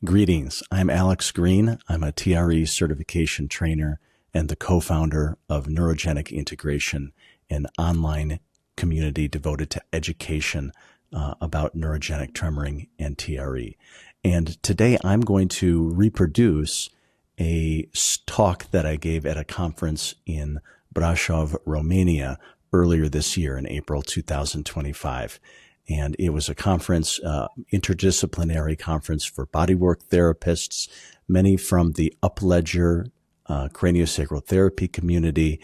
Greetings. I'm Alex Green. I'm a TRE certification trainer and the co-founder of Neurogenic Integration, an online community devoted to education about neurogenic tremoring and TRE. And today I'm going to reproduce a talk that I gave at a conference in Braşov, Romania earlier this year in April 2025. And it was a conference, interdisciplinary conference for bodywork therapists, many from the Upledger craniosacral therapy community,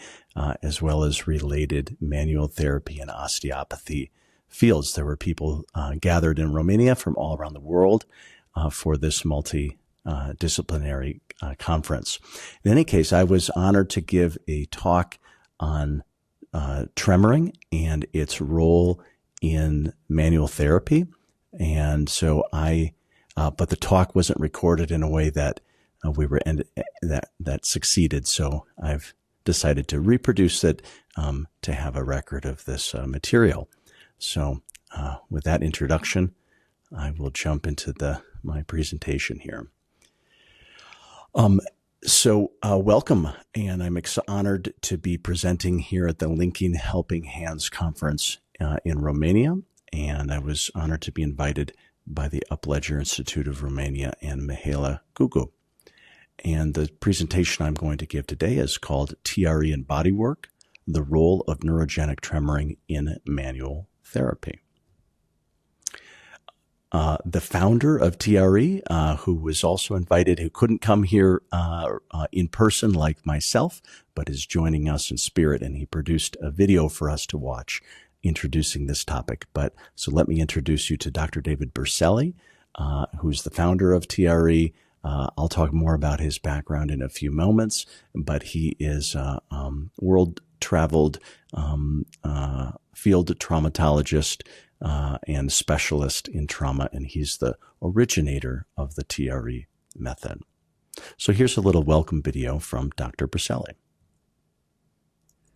as well as related manual therapy and osteopathy fields. There were people gathered in Romania from all around the world for this multidisciplinary conference. In any case, I was honored to give a talk on tremoring and its role in manual therapy. And so but the talk wasn't recorded in a way that that succeeded. So I've decided to reproduce it to have a record of this material. So with that introduction, I will jump into my presentation here. Welcome, and I'm honored to be presenting here at the Linking Helping Hands Conference in Romania, and I was honored to be invited by the Upledger Institute of Romania and Mihaela Gugu. And the presentation I'm going to give today is called TRE and Bodywork, the Role of Neurogenic Tremoring in Manual Therapy. The founder of TRE, who was also invited, who couldn't come here in person like myself, but is joining us in spirit, and he produced a video for us to watch introducing this topic. So let me introduce you to Dr. David Berceli, who's the founder of TRE. I'll talk more about his background in a few moments, but he is a world-traveled field traumatologist and specialist in trauma, and he's the originator of the TRE method. So here's a little welcome video from Dr. Berceli.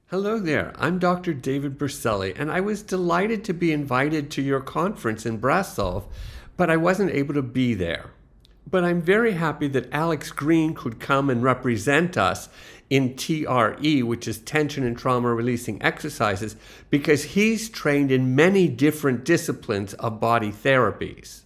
Hello there, I'm Dr. David Berceli, and I was delighted to be invited to your conference in Brașov, but I wasn't able to be there. But I'm very happy that Alex Green could come and represent us in TRE, which is tension and trauma releasing exercises, because he's trained in many different disciplines of body therapies.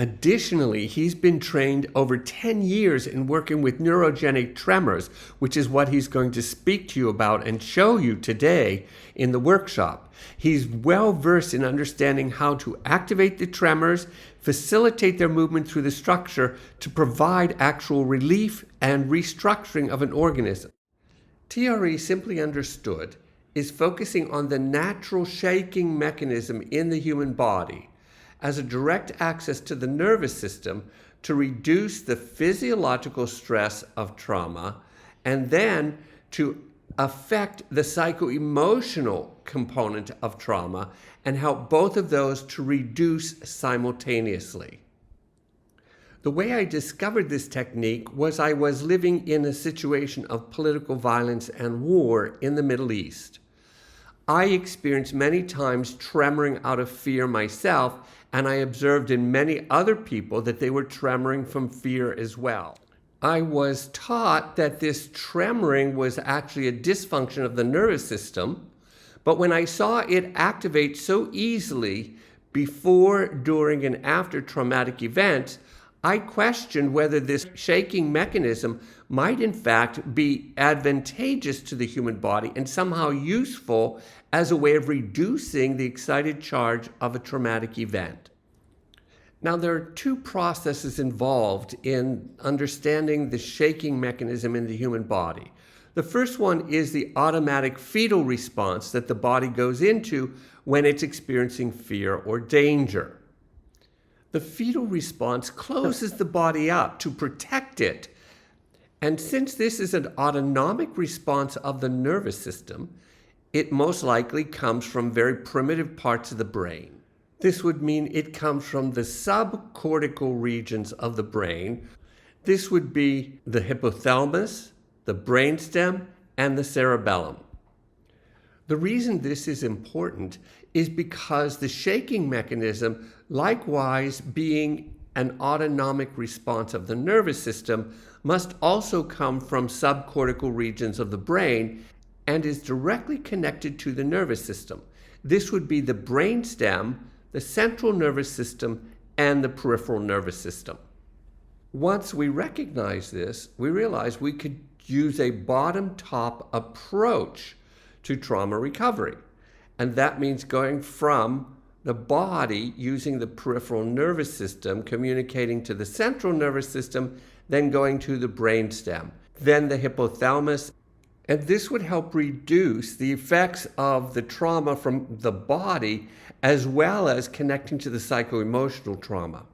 Additionally, he's been trained over 10 years in working with neurogenic tremors, which is what he's going to speak to you about and show you today in the workshop. He's well versed in understanding how to activate the tremors, facilitate their movement through the structure to provide actual relief and restructuring of an organism. TRE, simply understood, is focusing on the natural shaking mechanism in the human body as a direct access to the nervous system to reduce the physiological stress of trauma and then to affect the psycho-emotional component of trauma and help both of those to reduce simultaneously. The way I discovered this technique was I was living in a situation of political violence and war in the Middle East. I experienced many times tremoring out of fear myself, and I observed in many other people that they were tremoring from fear as well. I was taught that this tremoring was actually a dysfunction of the nervous system, but when I saw it activate so easily before, during, and after traumatic events, I questioned whether this shaking mechanism might in fact be advantageous to the human body and somehow useful as a way of reducing the excited charge of a traumatic event. Now, there are two processes involved in understanding the shaking mechanism in the human body. The first one is the automatic fetal response that the body goes into when it's experiencing fear or danger. The fetal response closes the body up to protect it. And since this is an autonomic response of the nervous system, it most likely comes from very primitive parts of the brain. This would mean it comes from the subcortical regions of the brain. This would be the hypothalamus, the brainstem, and the cerebellum. The reason this is important is because the shaking mechanism, likewise being an autonomic response of the nervous system must also come from subcortical regions of the brain and is directly connected to the nervous system. This would be the brainstem, the central nervous system, and the peripheral nervous system. Once we recognize this, we realize we could use a bottom-top approach to trauma recovery. And that means going from the body using the peripheral nervous system, communicating to the central nervous system, then going to the brainstem, then the hypothalamus. And this would help reduce the effects of the trauma from the body, as well as connecting to the psycho-emotional trauma.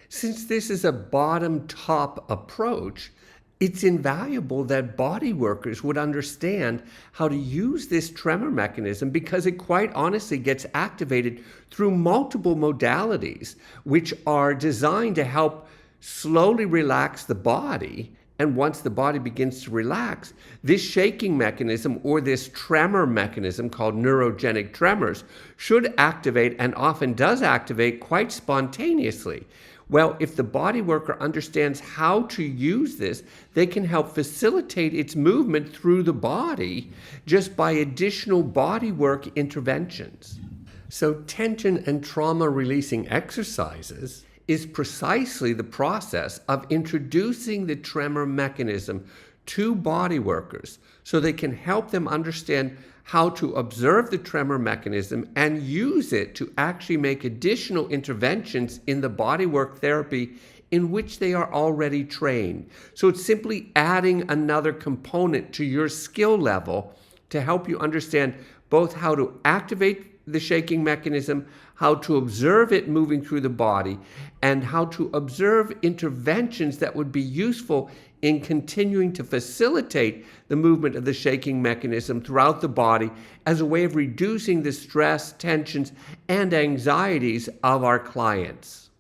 Since this is a bottom-top approach, it's invaluable that body workers would understand how to use this tremor mechanism, because it quite honestly gets activated through multiple modalities, which are designed to help slowly relax the body. And once the body begins to relax, this shaking mechanism, or this tremor mechanism called neurogenic tremors, should activate, and often does activate, quite spontaneously. Well, if the body worker understands how to use this, they can help facilitate its movement through the body just by additional body work interventions. So tension and trauma releasing exercises is precisely the process of introducing the tremor mechanism to body workers so they can help them understand how to observe the tremor mechanism and use it to actually make additional interventions in the bodywork therapy in which they are already trained. So it's simply adding another component to your skill level to help you understand both how to activate the shaking mechanism, how to observe it moving through the body, and how to observe interventions that would be useful in continuing to facilitate the movement of the shaking mechanism throughout the body as a way of reducing the stress, tensions, and anxieties of our clients.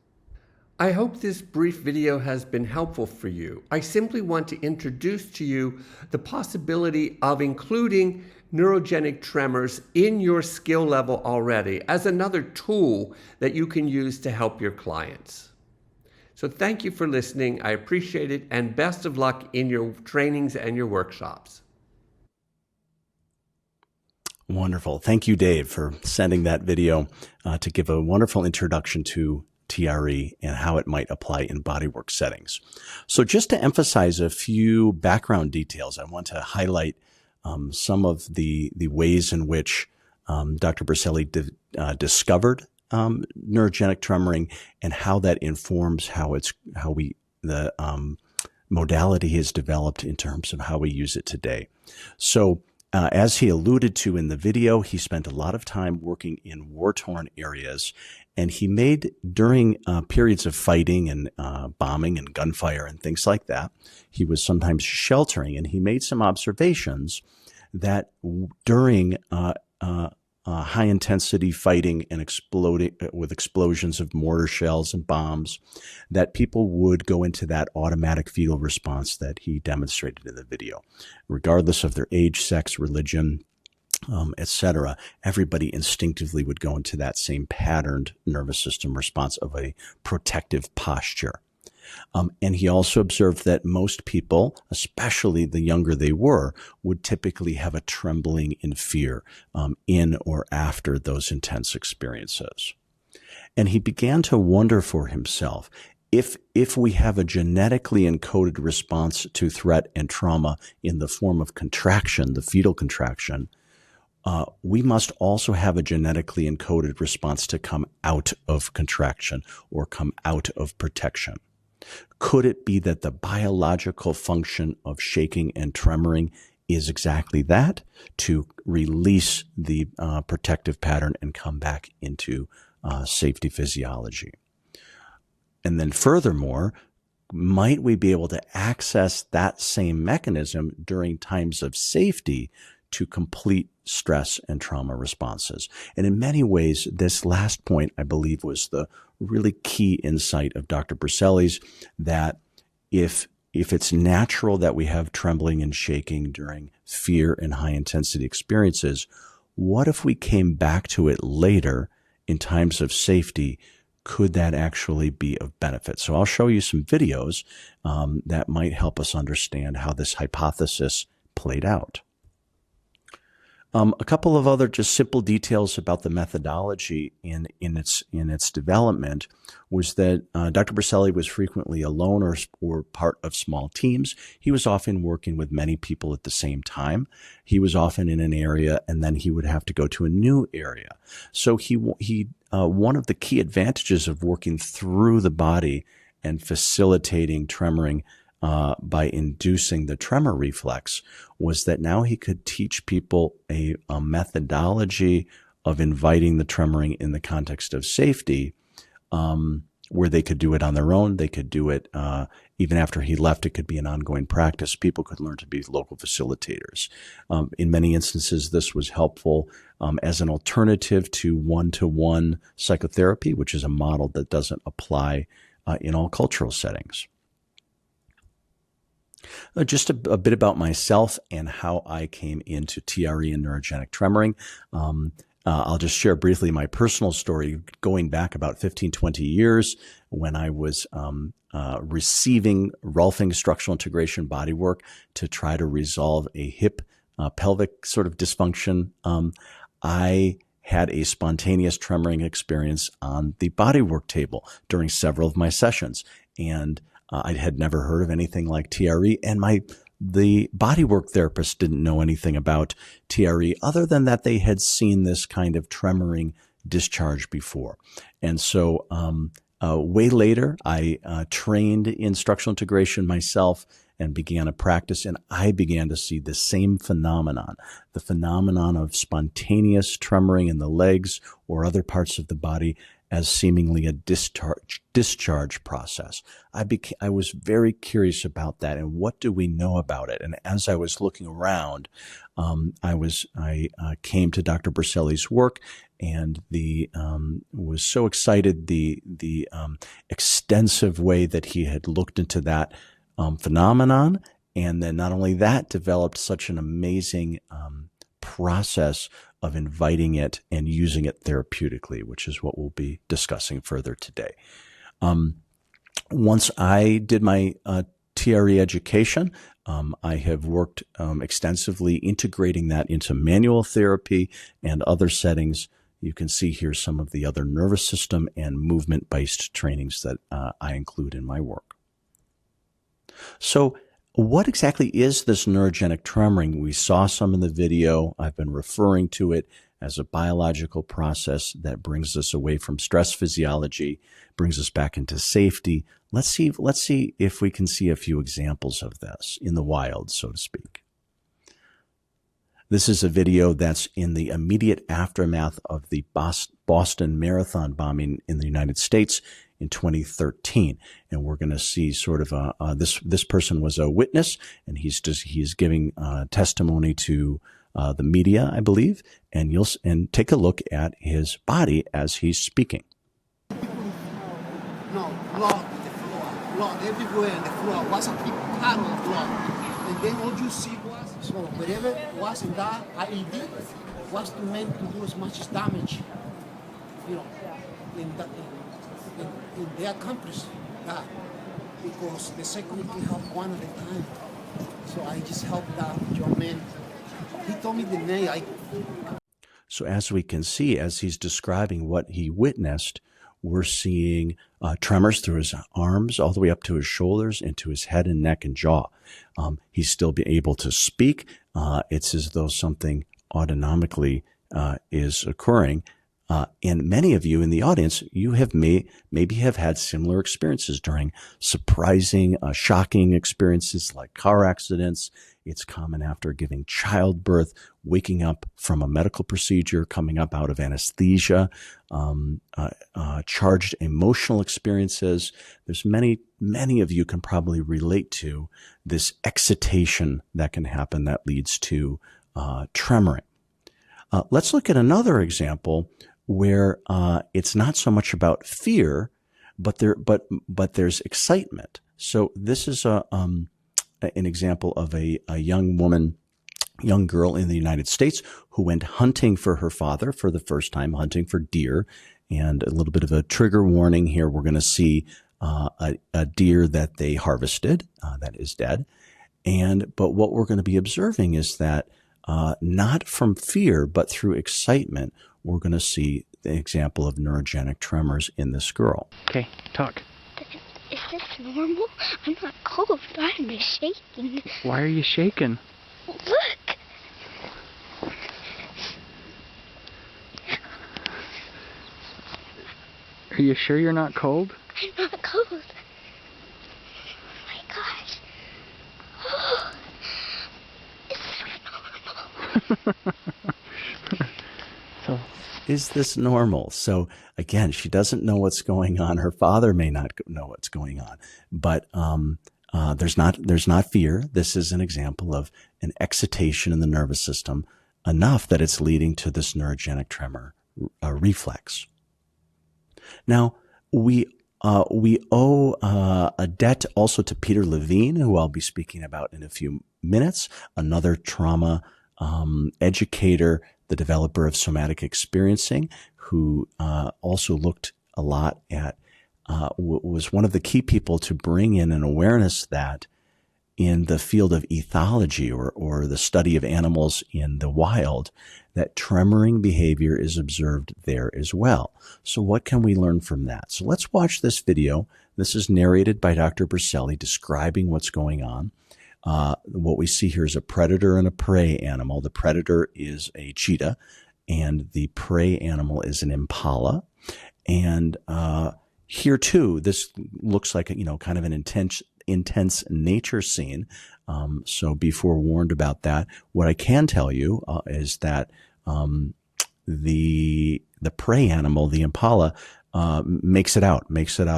I hope this brief video has been helpful for you. I simply want to introduce to you the possibility of including neurogenic tremors in your skill level already as another tool that you can use to help your clients. So thank you for listening. I appreciate it, and best of luck in your trainings and your workshops. Wonderful. Thank you, Dave, for sending that video to give a wonderful introduction to TRE and how it might apply in bodywork settings. So just to emphasize a few background details, I want to highlight some of the ways in which Dr. Brașov discovered neurogenic tremoring and how that informs how the modality is developed in terms of how we use it today. So as he alluded to in the video, he spent a lot of time working in war-torn areas, and he made, during periods of fighting and bombing and gunfire and things like that, he was sometimes sheltering, and he made some observations that during high-intensity fighting and exploding with explosions of mortar shells and bombs, that people would go into that automatic fetal response that he demonstrated in the video. Regardless of their age, sex, religion, etc., everybody instinctively would go into that same patterned nervous system response of a protective posture. And he also observed that most people, especially the younger they were, would typically have a trembling in fear in or after those intense experiences. And he began to wonder for himself, if we have a genetically encoded response to threat and trauma in the form of contraction, the fetal contraction, we must also have a genetically encoded response to come out of contraction or come out of protection. Could it be that the biological function of shaking and tremoring is exactly that, to release the protective pattern and come back into safety physiology? And then furthermore, might we be able to access that same mechanism during times of safety to complete stress and trauma responses? And in many ways, this last point, I believe, was the really key insight of Dr. Brașov's, that if it's natural that we have trembling and shaking during fear and high-intensity experiences, what if we came back to it later in times of safety? could that actually be of benefit? So I'll show you some videos that might help us understand how this hypothesis played out. A couple of other just simple details about the methodology in its development was that Dr. Brașov was frequently alone or part of small teams. He was often working with many people at the same time. He was often in an area and then he would have to go to a new area. So one of the key advantages of working through the body and facilitating tremoring by inducing the tremor reflex was that now he could teach people a methodology of inviting the tremoring in the context of safety, where they could do it on their own. They could do it even after he left. It could be an ongoing practice. People could learn to be local facilitators. In many instances, this was helpful as an alternative to one-to-one psychotherapy, which is a model that doesn't apply in all cultural settings. Just a bit about myself and how I came into TRE and neurogenic tremoring. I'll just share briefly my personal story going back about 15, 20 years when I was receiving Rolfing structural integration bodywork to try to resolve a hip pelvic sort of dysfunction. I had a spontaneous tremoring experience on the bodywork table during several of my sessions, and I had never heard of anything like TRE, and the bodywork therapist didn't know anything about TRE other than that they had seen this kind of tremoring discharge before. And so way later, I trained in structural integration myself and began a practice, and I began to see the same phenomenon, the phenomenon of spontaneous tremoring in the legs or other parts of the body as seemingly a discharge process. I was very curious about that, and what do we know about it? And as I was looking around, I came to Dr. Brașov's work, and was so excited the extensive way that he had looked into that phenomenon, and then not only that, developed such an amazing process of inviting it and using it therapeutically, which is what we'll be discussing further today. Once I did my TRE education, I have worked extensively integrating that into manual therapy and other settings. You can see here some of the other nervous system and movement-based trainings that I include in my work. So what exactly is this neurogenic tremoring? We saw some in the video. I've been referring to it as a biological process that brings us away from stress physiology, brings us back into safety. Let's see if we can see a few examples of this in the wild, so to speak. This is a video that's in the immediate aftermath of the Boston Marathon bombing in the United States in 2013, and we're going to see sort of this person was a witness, and he's giving testimony to the media, I believe, and take a look at his body as he's speaking. No, blood, the floor, blood everywhere on the floor. Was a big pile of blood, and then all you see was so whatever was in that IED was meant to do as much damage, and they accomplished that because the security helped one at a time. So I just helped that young man. He told me the name. So as we can see, as he's describing what he witnessed, we're seeing tremors through his arms all the way up to his shoulders into his head and neck and jaw. He's still able to speak. It's as though something autonomically is occurring. And many of you in the audience, you have maybe have had similar experiences during surprising, shocking experiences like car accidents. It's common after giving childbirth, waking up from a medical procedure, coming up out of anesthesia, charged emotional experiences. There's many of you can probably relate to this excitation that can happen that leads to tremoring. Let's look at another example where it's not so much about fear, but there's excitement. So this is an example of a young girl in the United States who went hunting for her father for the first time, hunting for deer, And a little bit of a trigger warning here. We're going to see a deer that they harvested that is dead. But what we're going to be observing is that not from fear, but through excitement, we're going to see the example of neurogenic tremors in this girl. Okay, talk. Is this normal? I'm not cold, I'm just shaking. Why are you shaking? Look! Are you sure you're not cold? I'm not cold. Oh my gosh. Oh, it's normal. So, Is this normal? So again, she doesn't know what's going on. Her father may not know what's going on, but there's not fear. This is an example of an excitation in the nervous system enough that it's leading to this neurogenic tremor reflex. Now we owe a debt also to Peter Levine, who I'll be speaking about in a few minutes, another trauma educator, the developer of somatic experiencing, who also looked a lot at, was one of the key people to bring in an awareness that in the field of ethology or the study of animals in the wild, that tremoring behavior is observed there as well. So what can we learn from that? So let's watch this video. This is narrated by Dr. Berselli describing what's going on. What we see here is a predator and a prey animal. The predator is a cheetah, and the prey animal is an impala. And here too, this looks like kind of an intense nature scene. So be forewarned about that. What I can tell you is that the prey animal, the impala, makes it out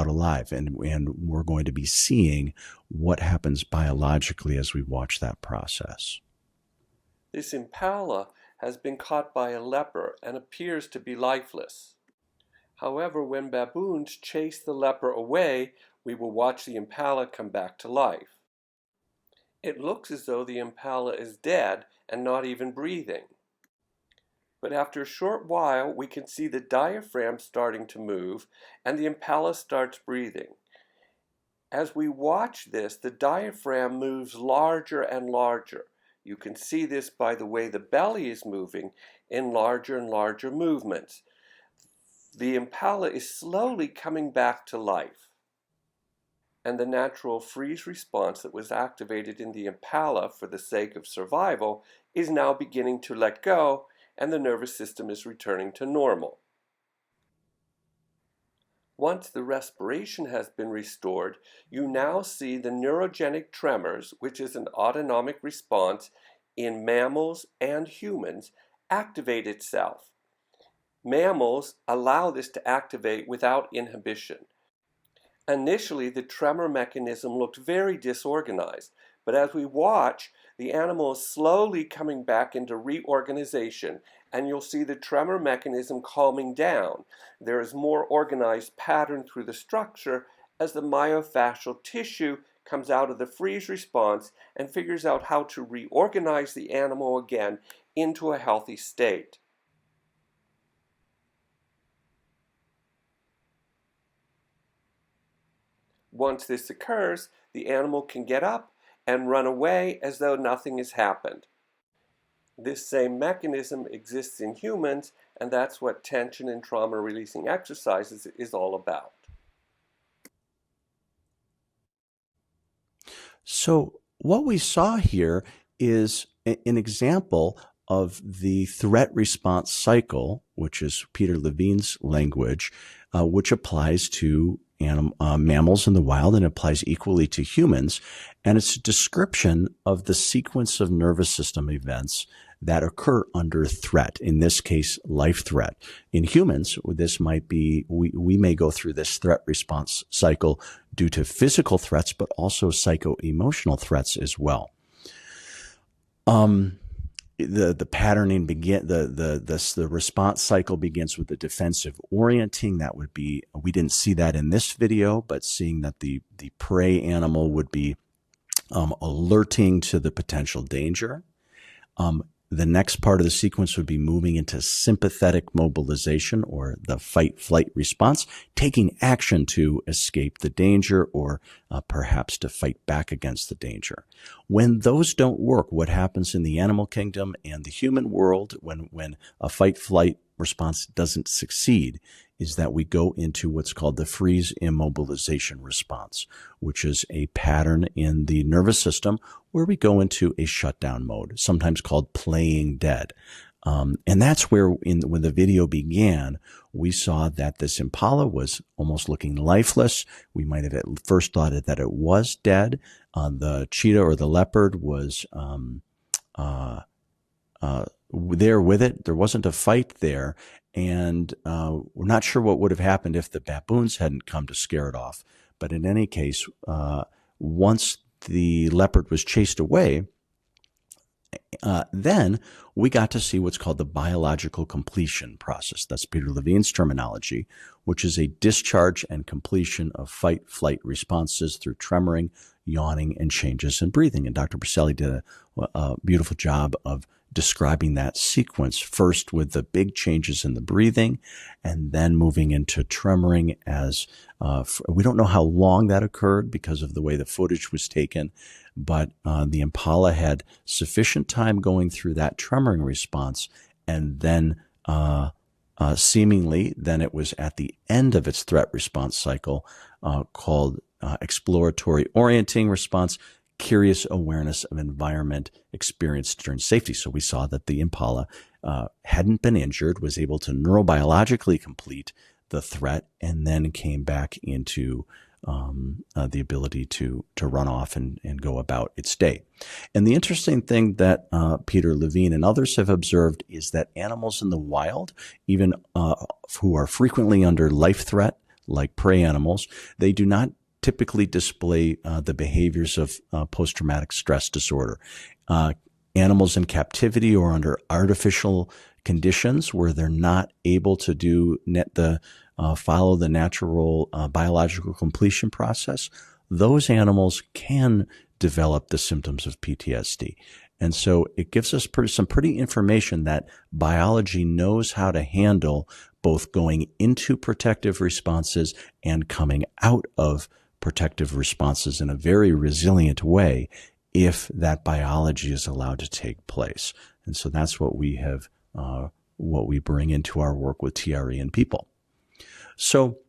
alive, and we're going to be seeing what happens biologically as we watch that process. This impala has been caught by a leopard and appears to be lifeless. However, when baboons chase the leopard away, we will watch the impala come back to life. It looks as though the impala is dead and not even breathing. But after a short while, we can see the diaphragm starting to move and the impala starts breathing. As we watch this, the diaphragm moves larger and larger. You can see this by the way the belly is moving in larger and larger movements. The impala is slowly coming back to life. And the natural freeze response that was activated in the impala for the sake of survival is now beginning to let go, and the nervous system is returning to normal. Once the respiration has been restored, you now see the neurogenic tremors, which is an autonomic response in mammals and humans, activate itself. Mammals allow this to activate without inhibition. Initially, the tremor mechanism looked very disorganized, but as we watch, the animal is slowly coming back into reorganization, and you'll see the tremor mechanism calming down. There is more organized pattern through the structure as the myofascial tissue comes out of the freeze response and figures out how to reorganize the animal again into a healthy state. Once this occurs, the animal can get up and run away as though nothing has happened. This same mechanism exists in humans, and that's what tension and trauma releasing exercises is all about. So what we saw here is an example of the threat response cycle, which is Peter Levine's language, which applies to mammals in the wild and applies equally to humans. And it's a description of the sequence of nervous system events that occur under threat, in this case, life threat. In humans, this might be, we may go through this threat response cycle due to physical threats, but also psycho-emotional threats as well. The patterning the response cycle begins with the defensive orienting. That would be, we didn't see that in this video, but seeing that the prey animal would be alerting to the potential danger. The next part of the sequence would be moving into sympathetic mobilization, or the fight-flight response, taking action to escape the danger or perhaps to fight back against the danger. When those don't work, what happens in the animal kingdom and the human world when a fight-flight response doesn't succeed is that we go into what's called the freeze immobilization response, which is a pattern in the nervous system where we go into a shutdown mode, sometimes called playing dead. And that's where when the video began, we saw that this impala was almost looking lifeless. We might have at first thought that it was dead. The cheetah or the leopard was there with it. There wasn't a fight there. And we're not sure what would have happened if the baboons hadn't come to scare it off. But in any case, once the leopard was chased away, then we got to see what's called the biological completion process. That's Peter Levine's terminology, which is a discharge and completion of fight-flight responses through tremoring, yawning, and changes in breathing. And Dr. Berselli did a beautiful job of describing that sequence, first with the big changes in the breathing and then moving into tremoring as we don't know how long that occurred because of the way the footage was taken, but the impala had sufficient time going through that tremoring response, and then seemingly then it was at the end of its threat response cycle called exploratory orienting response, curious awareness of environment experienced during safety. So we saw that the impala hadn't been injured, was able to neurobiologically complete the threat, and then came back into the ability to run off and go about its day. And the interesting thing that Peter Levine and others have observed is that animals in the wild, even who are frequently under life threat, like prey animals, they do not typically display the behaviors of post-traumatic stress disorder. Animals in captivity or under artificial conditions where they're not able to do follow the natural biological completion process, those animals can develop the symptoms of PTSD. And so it gives us some pretty information that biology knows how to handle both going into protective responses and coming out of protective responses in a very resilient way if that biology is allowed to take place. And so that's what we have, what we bring into our work with TRE and people. So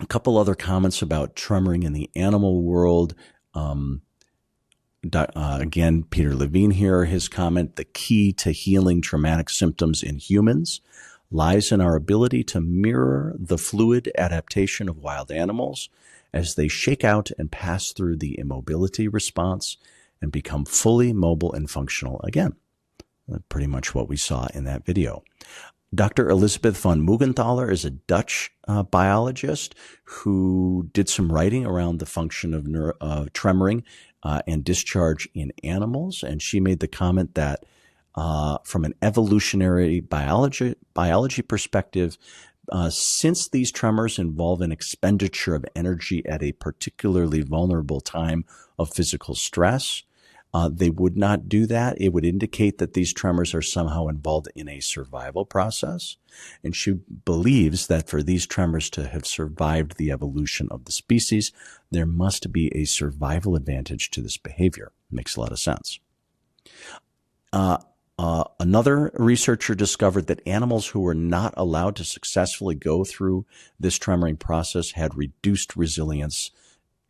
a couple other comments about tremoring in the animal world. Again, Peter Levine here, his comment, the key to healing traumatic symptoms in humans lies in our ability to mirror the fluid adaptation of wild animals as they shake out and pass through the immobility response and become fully mobile and functional again. Pretty much what we saw in that video. Dr. Elisabeth van Muggenthaler is a Dutch biologist who did some writing around the function of tremoring and discharge in animals. And she made the comment that from an evolutionary biology perspective, since these tremors involve an expenditure of energy at a particularly vulnerable time of physical stress, they would not do that. It would indicate that these tremors are somehow involved in a survival process. And she believes that for these tremors to have survived the evolution of the species, there must be a survival advantage to this behavior. Makes a lot of sense. Another researcher discovered that animals who were not allowed to successfully go through this tremoring process had reduced resilience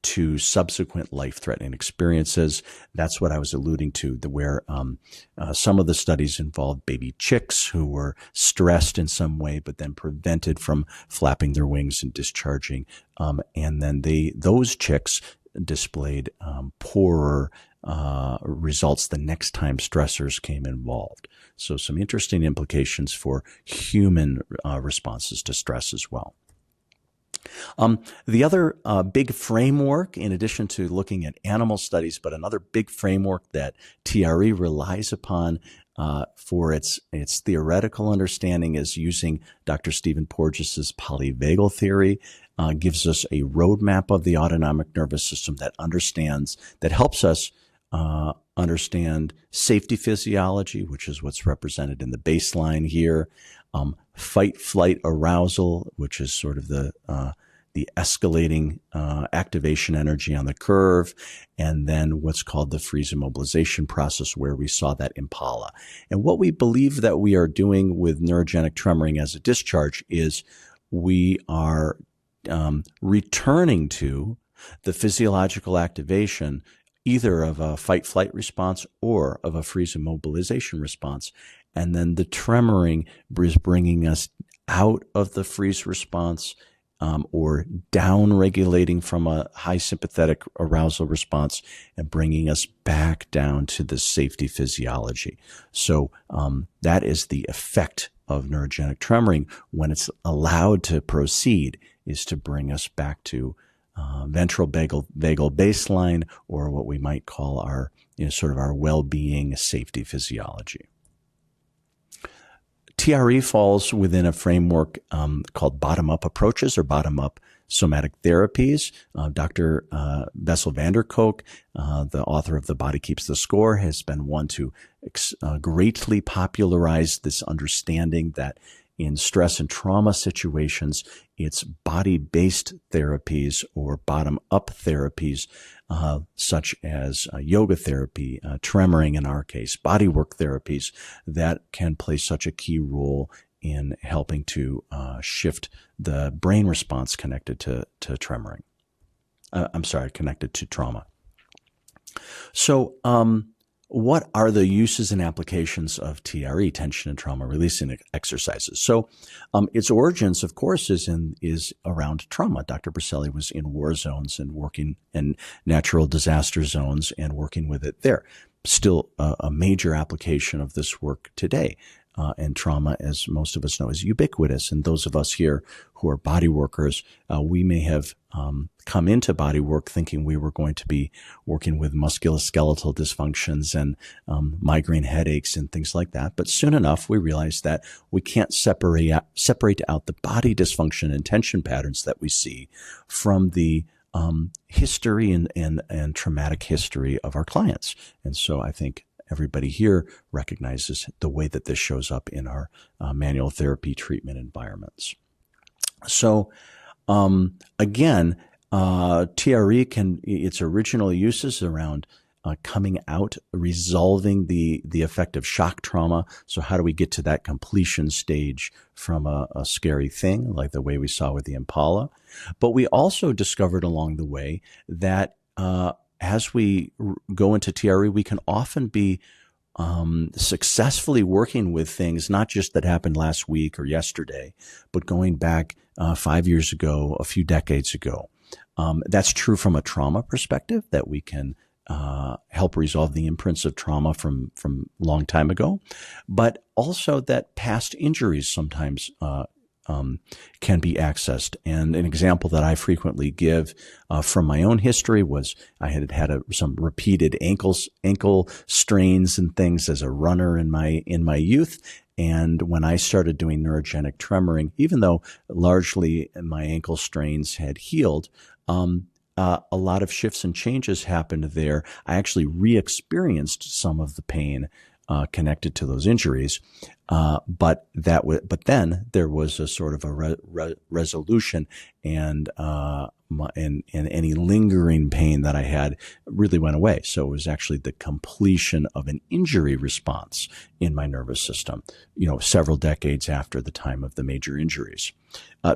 to subsequent life-threatening experiences. That's what I was alluding to, where some of the studies involved baby chicks who were stressed in some way, but then prevented from flapping their wings and discharging. And then those chicks displayed poorer results the next time stressors came involved. So some interesting implications for human responses to stress as well. The other big framework, in addition to looking at animal studies, but another big framework that TRE relies upon for its theoretical understanding is using Dr. Stephen Porges's polyvagal theory, gives us a roadmap of the autonomic nervous system that helps us understand safety physiology, which is what's represented in the baseline here, fight-flight arousal, which is sort of the escalating activation energy on the curve, and then what's called the freeze immobilization process, where we saw that impala. And what we believe that we are doing with neurogenic tremoring as a discharge is we are returning to the physiological activation either of a fight-flight response or of a freeze immobilization response. And then the tremoring is bringing us out of the freeze response or down-regulating from a high sympathetic arousal response and bringing us back down to the safety physiology. So that is the effect of neurogenic tremoring when it's allowed to proceed, is to bring us back to ventral vagal baseline, or what we might call our, sort of our well-being safety physiology. TRE falls within a framework called bottom-up approaches or bottom-up somatic therapies. Dr. Bessel van der Kolk, the author of The Body Keeps the Score, has been one to greatly popularize this understanding that in stress and trauma situations, it's body-based therapies or bottom-up therapies, such as yoga therapy, tremoring in our case, bodywork therapies, that can play such a key role in helping to shift the brain response connected to tremoring. Connected to trauma. So, what are the uses and applications of TRE, tension and trauma releasing exercises? So, its origins, of course, is around trauma. Dr. Brașov was in war zones and working in natural disaster zones and working with it there. Still a major application of this work today. And trauma, as most of us know, is ubiquitous. And those of us here who are body workers, we may have come into body work thinking we were going to be working with musculoskeletal dysfunctions and migraine headaches and things like that. But soon enough, we realized that we can't separate out the body dysfunction and tension patterns that we see from the history and traumatic history of our clients. And so I think everybody here recognizes the way that this shows up in our manual therapy treatment environments. So, again, TRE its original uses around coming out, resolving the effect of shock trauma. So how do we get to that completion stage from a scary thing, like the way we saw with the impala? But we also discovered along the way that as we go into TRE, we can often be successfully working with things, not just that happened last week or yesterday, but going back 5 years ago, a few decades ago. That's true from a trauma perspective, that we can help resolve the imprints of trauma from long time ago, but also that past injuries sometimes can be accessed. And an example that I frequently give from my own history was I had some repeated ankle strains and things as a runner in my youth. And when I started doing neurogenic tremoring, even though largely my ankle strains had healed, a lot of shifts and changes happened there. I actually re-experienced some of the pain connected to those injuries, but then there was a sort of a resolution, and any lingering pain that I had really went away. So it was actually the completion of an injury response in my nervous system, several decades after the time of the major injuries.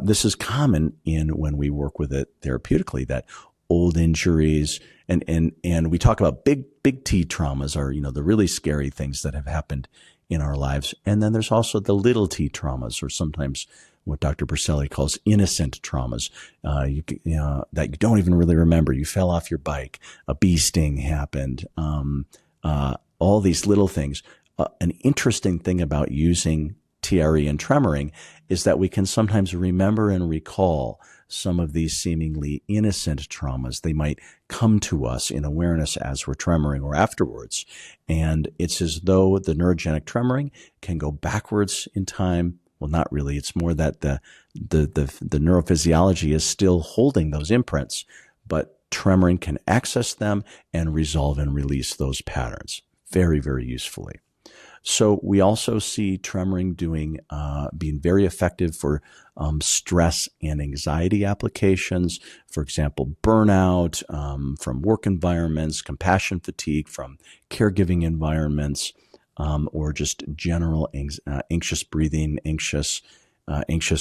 This is common when we work with it therapeutically, that old injuries and we talk about big T traumas are, the really scary things that have happened in our lives. And then there's also the little T traumas, or sometimes what Dr. Brașov calls innocent traumas, that you don't even really remember. You fell off your bike, a bee sting happened, all these little things. An interesting thing about using TRE and tremoring is that we can sometimes remember and recall some of these seemingly innocent traumas. They might come to us in awareness as we're tremoring or afterwards. And it's as though the neurogenic tremoring can go backwards in time. Well, not really. It's more that the neurophysiology is still holding those imprints, but Tremoring can access them and resolve and release those patterns very, very usefully. So we also see Tremoring being very effective for stress and anxiety applications. For example, burnout from work environments, compassion fatigue from caregiving environments, or just general anxious breathing, anxious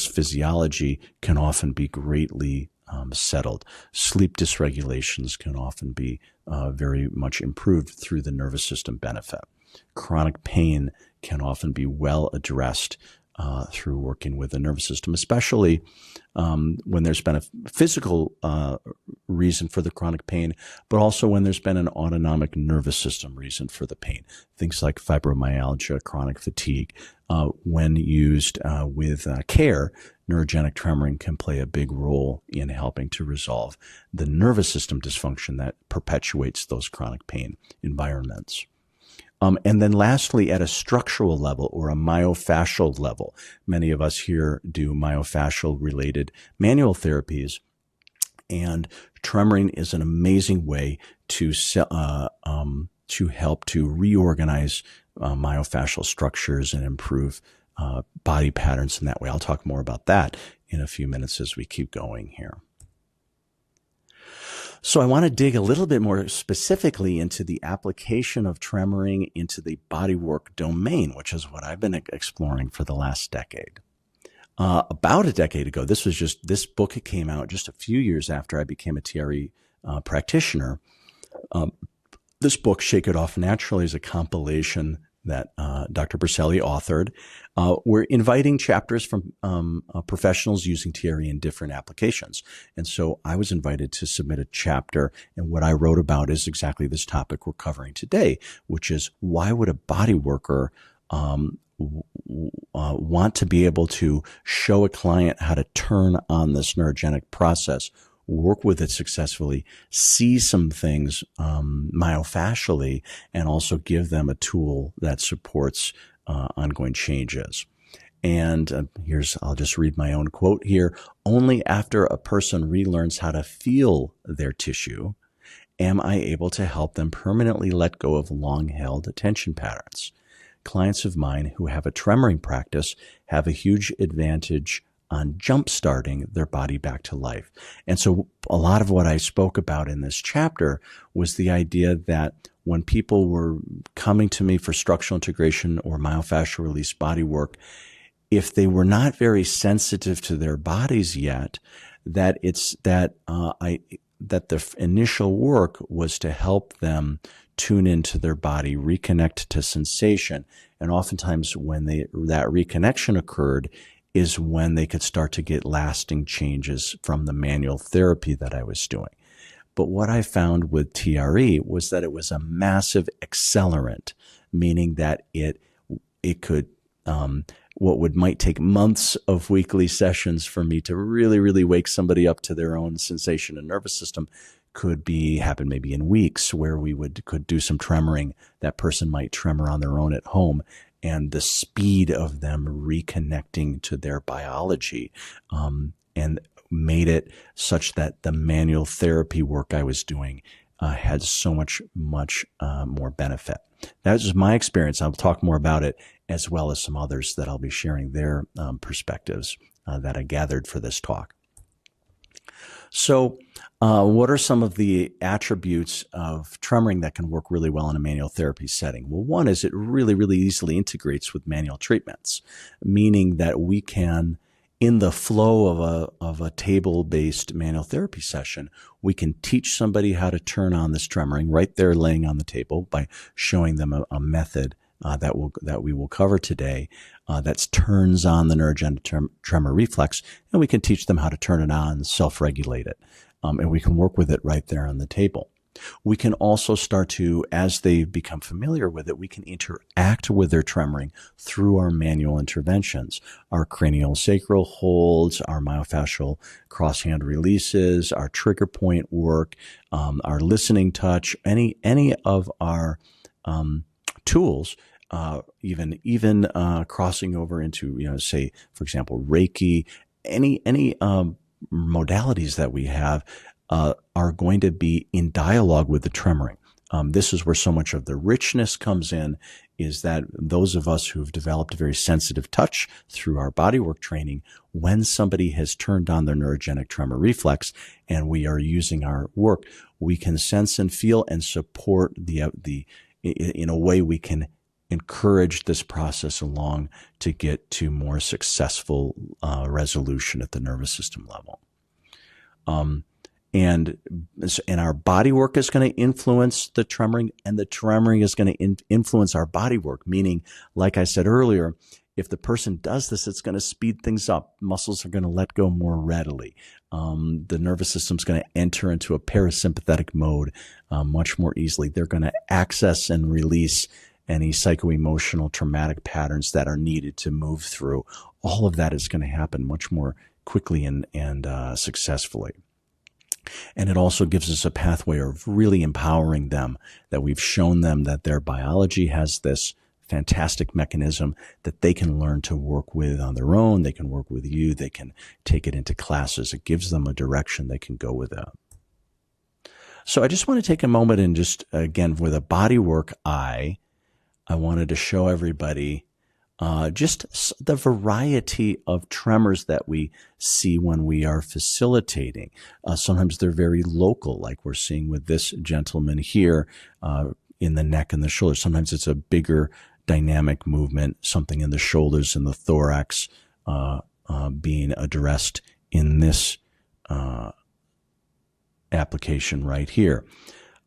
physiology can often be greatly settled. Sleep dysregulations can often be very much improved through the nervous system benefit. Chronic pain can often be well addressed through working with the nervous system, especially when there's been a physical reason for the chronic pain, but also when there's been an autonomic nervous system reason for the pain. Things like fibromyalgia, chronic fatigue. When used with care, neurogenic tremoring can play a big role in helping to resolve the nervous system dysfunction that perpetuates those chronic pain environments. And then lastly, at a structural level or a myofascial level, many of us here do myofascial related manual therapies, and tremoring is an amazing way to help to reorganize myofascial structures and improve body patterns in that way. I'll talk more about that in a few minutes as we keep going here. So I want to dig a little bit more specifically into the application of tremoring into the bodywork domain, which is what I've been exploring for the last decade. About a decade ago, this book came out just a few years after I became a TRE practitioner. This book, Shake It Off Naturally, is a compilation that Dr. Braşov authored. We're inviting chapters from professionals using TRE in different applications. And so I was invited to submit a chapter, and what I wrote about is exactly this topic we're covering today, which is why would a body worker want to be able to show a client how to turn on this neurogenic process, work with it successfully, see some things myofascially, and also give them a tool that supports ongoing changes. And I'll just read my own quote here. Only after a person relearns how to feel their tissue am I able to help them permanently let go of long-held attention patterns. Clients of mine who have a tremoring practice have a huge advantage on jump-starting their body back to life. And so a lot of what I spoke about in this chapter was the idea that when people were coming to me for structural integration or myofascial release body work, if they were not very sensitive to their bodies yet, that the initial work was to help them tune into their body, reconnect to sensation. And oftentimes when that reconnection occurred is when they could start to get lasting changes from the manual therapy that I was doing. But what I found with TRE was that it was a massive accelerant, meaning that it could, what might take months of weekly sessions for me to really, really wake somebody up to their own sensation and nervous system could happen maybe in weeks, where we could do some tremoring. That person might tremor on their own at home, and the speed of them reconnecting to their biology and made it such that the manual therapy work I was doing had so much more benefit. That was my experience. I'll talk more about it, as well as some others that I'll be sharing their perspectives that I gathered for this talk. So what are some of the attributes of tremoring that can work really well in a manual therapy setting? Well, one is it really, really easily integrates with manual treatments, meaning that we can, in the flow of a table-based manual therapy session, we can teach somebody how to turn on this tremoring right there laying on the table by showing them a method that we will cover today that turns on the neurogenic tremor reflex, and we can teach them how to turn it on, self-regulate it, and we can work with it right there on the table. We can also start to, as they become familiar with it, we can interact with their tremoring through our manual interventions, our cranial sacral holds, our myofascial cross-hand releases, our trigger point work, our listening touch, any of our tools, even crossing over into, say, for example, Reiki, any modalities that we have are going to be in dialogue with the tremoring. This is where so much of the richness comes in, is that those of us who've developed a very sensitive touch through our bodywork training, when somebody has turned on their neurogenic tremor reflex and we are using our work, we can sense and feel and support in a way we can encourage this process along to get to more successful resolution at the nervous system level. And our body work is going to influence the tremoring, and the tremoring is going to influence our body work. Meaning, like I said earlier, if the person does this, it's going to speed things up. Muscles are going to let go more readily. The nervous system is going to enter into a parasympathetic mode much more easily. They're going to access and release any psycho-emotional traumatic patterns that are needed to move through. All of that is going to happen much more quickly and successfully. And it also gives us a pathway of really empowering them, that we've shown them that their biology has this fantastic mechanism that they can learn to work with on their own. They can work with you. They can take it into classes. It gives them a direction they can go with it. So I just want to take a moment and just, again, with a bodywork eye, I wanted to show everybody just the variety of tremors that we see when we are facilitating. Sometimes they're very local, like we're seeing with this gentleman here in the neck and the shoulders. Sometimes it's a bigger dynamic movement, something in the shoulders and the thorax being addressed in this application right here.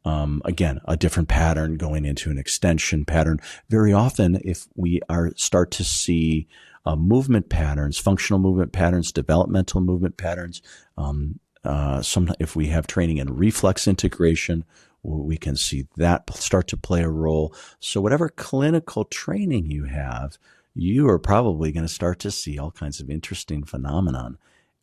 Again, a different pattern going into an extension pattern. Very often, if we start to see movement patterns, functional movement patterns, developmental movement patterns, if we have training in reflex integration, we can see that start to play a role. So whatever clinical training you have, you are probably going to start to see all kinds of interesting phenomenon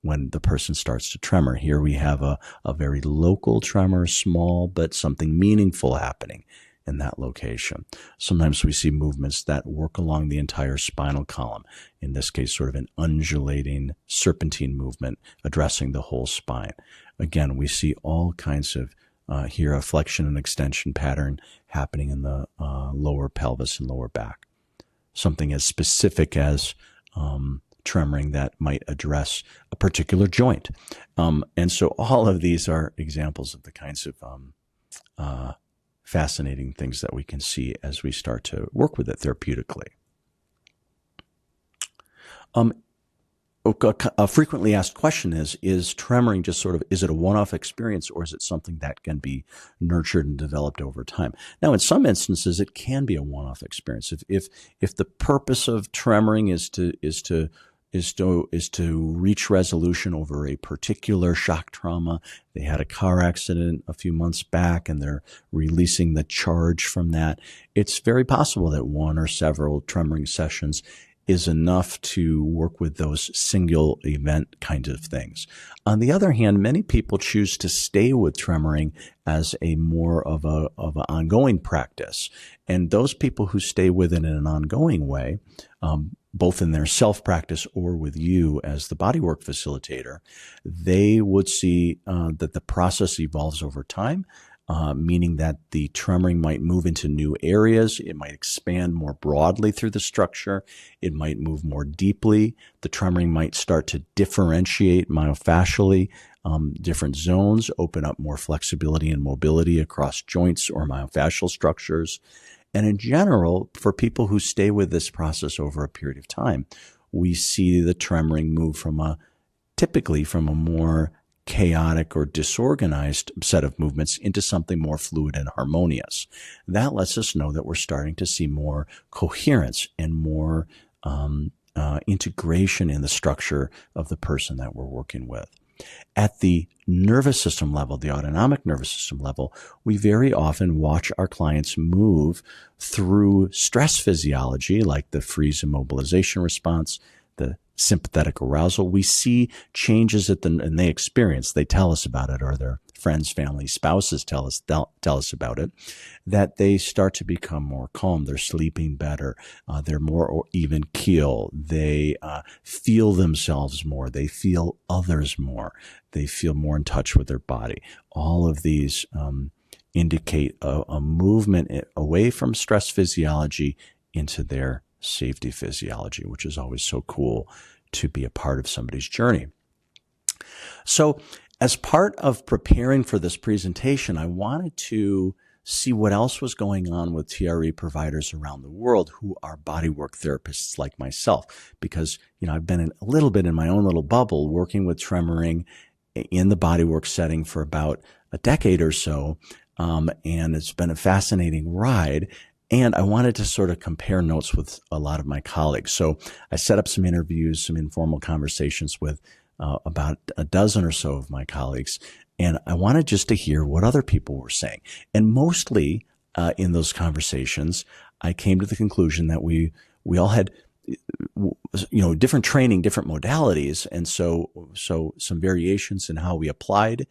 when the person starts to tremor. Here we have a very local tremor, small, but something meaningful happening in that location. Sometimes we see movements that work along the entire spinal column. In this case, sort of an undulating serpentine movement addressing the whole spine. Again, we see all kinds of, here a flexion and extension pattern happening in the lower pelvis and lower back. Something as specific as tremoring that might address a particular joint. And so all of these are examples of the kinds of fascinating things that we can see as we start to work with it therapeutically. A frequently asked question is tremoring just sort of, is it a one-off experience, or is it something that can be nurtured and developed over time? Now, in some instances, it can be a one-off experience. If the purpose of tremoring is to reach resolution over a particular shock trauma. They had a car accident a few months back and they're releasing the charge from that. It's very possible that one or several tremoring sessions is enough to work with those single event kind of things. On the other hand, many people choose to stay with tremoring as a more of an ongoing practice. And those people who stay with it in an ongoing way, both in their self-practice or with you as the bodywork facilitator, they would see that the process evolves over time, meaning that the tremoring might move into new areas. It might expand more broadly through the structure. It might move more deeply. The tremoring might start to differentiate myofascially. Different zones open up more flexibility and mobility across joints or myofascial structures. And in general, for people who stay with this process over a period of time, we see the tremoring move typically from a more chaotic or disorganized set of movements into something more fluid and harmonious. That lets us know that we're starting to see more coherence and more integration in the structure of the person that we're working with. At the nervous system level, the autonomic nervous system level, we very often watch our clients move through stress physiology, like the freeze immobilization response, the sympathetic arousal. We see changes and they tell us about it, or their friends, family, spouses tell us about it, that they start to become more calm. They're sleeping better. They're more even keel. They feel themselves more. They feel others more. They feel more in touch with their body. All of these indicate a movement away from stress physiology into their safety physiology, which is always so cool to be a part of somebody's journey. So as part of preparing for this presentation, I wanted to see what else was going on with TRE providers around the world who are bodywork therapists like myself, because, I've been a little bit in my own little bubble working with Tremoring in the bodywork setting for about a decade or so. And it's been a fascinating ride. And I wanted to sort of compare notes with a lot of my colleagues. So I set up some interviews, some informal conversations with about a dozen or so of my colleagues. And I wanted just to hear what other people were saying. And mostly in those conversations, I came to the conclusion that we all had, different training, different modalities. And so some variations in how we applied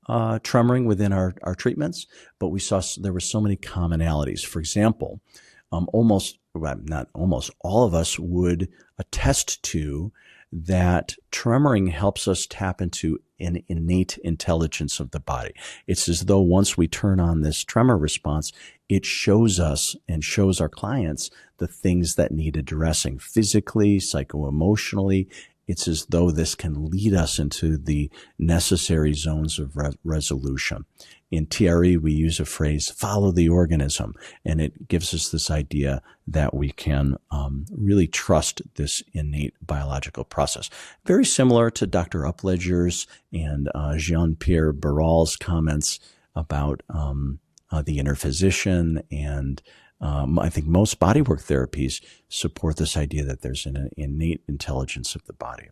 tremoring within our treatments, but we saw there were so many commonalities. For example, not almost all of us would attest to that tremoring helps us tap into an innate intelligence of the body. It's as though once we turn on this tremor response, it shows us and shows our clients the things that need addressing physically, psycho-emotionally. It's as though this can lead us into the necessary zones of resolution. In TRE, we use a phrase, follow the organism, and it gives us this idea that we can really trust this innate biological process. Very similar to Dr. Upledger's and Jean-Pierre Barral's comments about the inner physician, and I think most bodywork therapies support this idea that there's an innate intelligence of the body.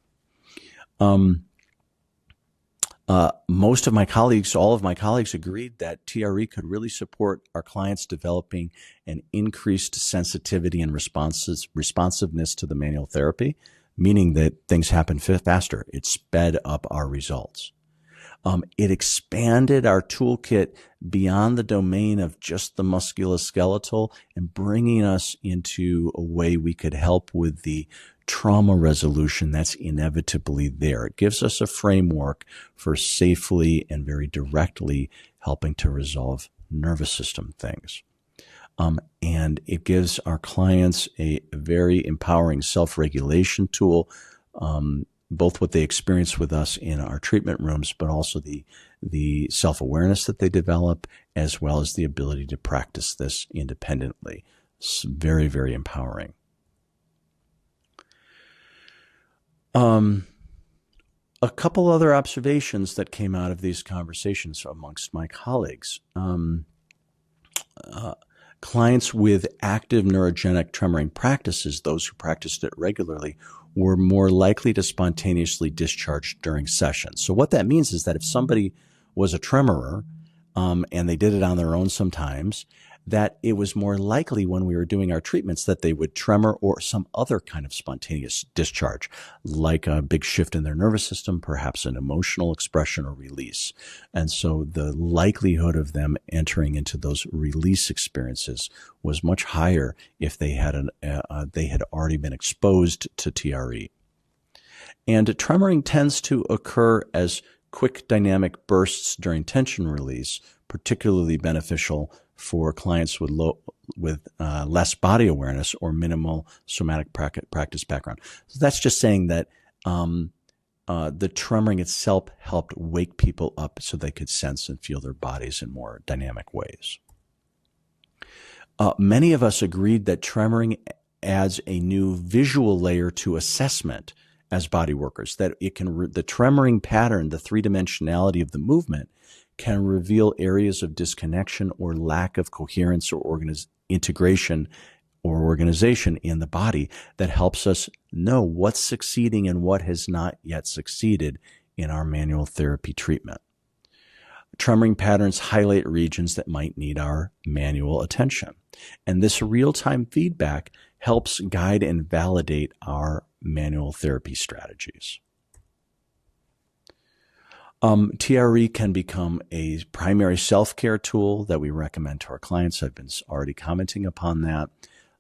Most of my colleagues, all of my colleagues agreed that TRE could really support our clients developing an increased sensitivity and responsiveness to the manual therapy, meaning that things happen faster. It sped up our results. It expanded our toolkit beyond the domain of just the musculoskeletal and bringing us into a way we could help with the trauma resolution that's inevitably there. It gives us a framework for safely and very directly helping to resolve nervous system things. And it gives our clients a very empowering self-regulation tool, both what they experience with us in our treatment rooms, but also the self-awareness that they develop, as well as the ability to practice this independently. It's very, very empowering. A couple other observations that came out of these conversations amongst my colleagues. Clients with active neurogenic tremoring practices, those who practiced it regularly, were more likely to spontaneously discharge during sessions. So what that means is that if somebody was a tremorer, and they did it on their own sometimes, that it was more likely when we were doing our treatments that they would tremor or some other kind of spontaneous discharge, like a big shift in their nervous system, perhaps an emotional expression or release. And so the likelihood of them entering into those release experiences was much higher if they had already been exposed to TRE. And tremoring tends to occur as quick dynamic bursts during tension release, particularly beneficial for clients with less body awareness or minimal somatic practice background. So that's just saying that the tremoring itself helped wake people up so they could sense and feel their bodies in more dynamic ways. Many of us agreed that tremoring adds a new visual layer to assessment as body workers, that it can the tremoring pattern, the three-dimensionality of the movement, can reveal areas of disconnection or lack of coherence or integration or organization in the body that helps us know what's succeeding and what has not yet succeeded in our manual therapy treatment. Tremoring patterns highlight regions that might need our manual attention. And this real-time feedback helps guide and validate our manual therapy strategies. TRE can become a primary self-care tool that we recommend to our clients. I've been already commenting upon that.